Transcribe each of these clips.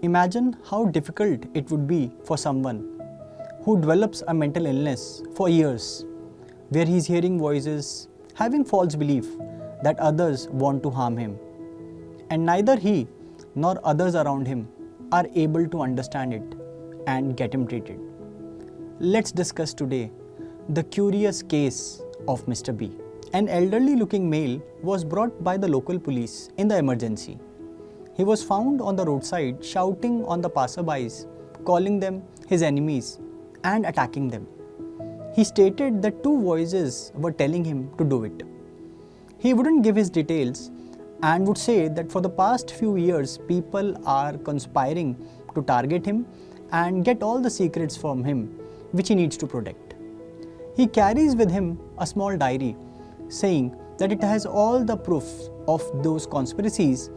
Imagine how difficult it would be for someone who develops a mental illness for years, where he is hearing voices, having false belief that others want to harm him, and neither he nor others around him are able to understand it and get him treated. Let's discuss today the curious case of Mr. B. An elderly looking male was brought by the local police in the emergency. He was found on the roadside shouting on the passerbys, calling them his enemies and attacking them. He stated that two voices were telling him to do it. He wouldn't give his details and would say that for the past few years people are conspiring to target him and get all the secrets from him which he needs to protect. He carries with him a small diary saying that it has all the proofs of those conspiracies,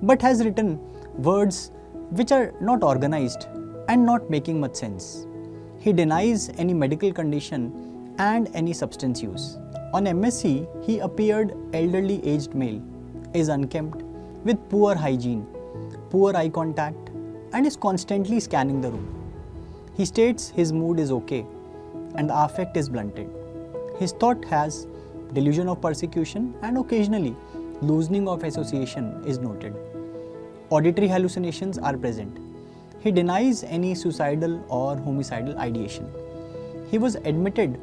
but has written words which are not organized and not making much sense. He denies any medical condition and any substance use. On MSC, he appeared elderly aged male, is unkempt, with poor hygiene, poor eye contact, and is constantly scanning the room. He states his mood is okay and the affect is blunted. His thought has delusion of persecution and occasionally loosening of association is noted. Auditory hallucinations are present. He denies any suicidal or homicidal ideation. He was admitted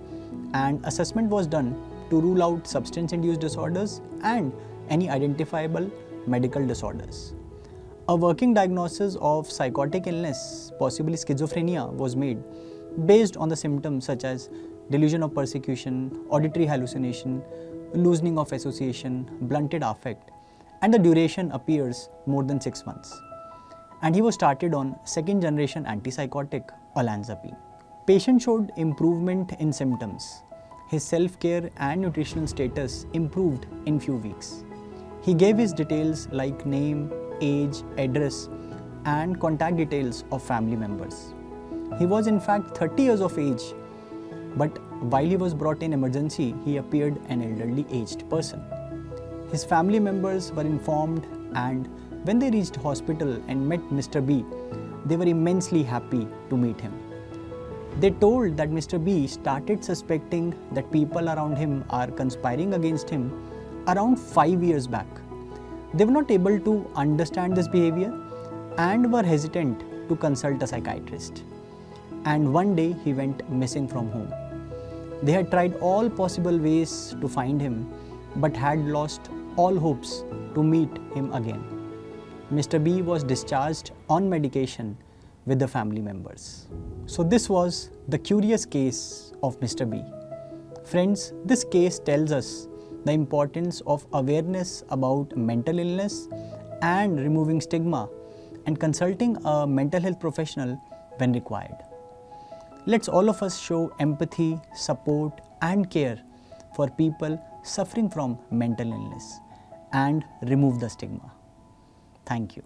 and assessment was done to rule out substance-induced disorders and any identifiable medical disorders. A working diagnosis of psychotic illness, possibly schizophrenia, was made based on the symptoms such as delusion of persecution, auditory hallucination, loosening of association, blunted affect, and the duration appears more than 6 months. And he was started on second generation antipsychotic olanzapine. Patient showed improvement in symptoms. His self-care and nutritional status improved in few weeks. He gave his details like name, age, address, and contact details of family members. He was in fact 30 years of age, but while he was brought in emergency, he appeared an elderly aged person. His family members were informed, and when they reached hospital and met Mr. B, they were immensely happy to meet him. They told that Mr. B started suspecting that people around him are conspiring against him around 5 years back. They were not able to understand this behavior and were hesitant to consult a psychiatrist. And one day he went missing from home. They had tried all possible ways to find him, but had lost all hopes to meet him again. Mr. B was discharged on medication with the family members. So this was the curious case of Mr. B. Friends, this case tells us the importance of awareness about mental illness and removing stigma and consulting a mental health professional when required. Let's all of us show empathy, support, and care for people suffering from mental illness and remove the stigma. Thank you.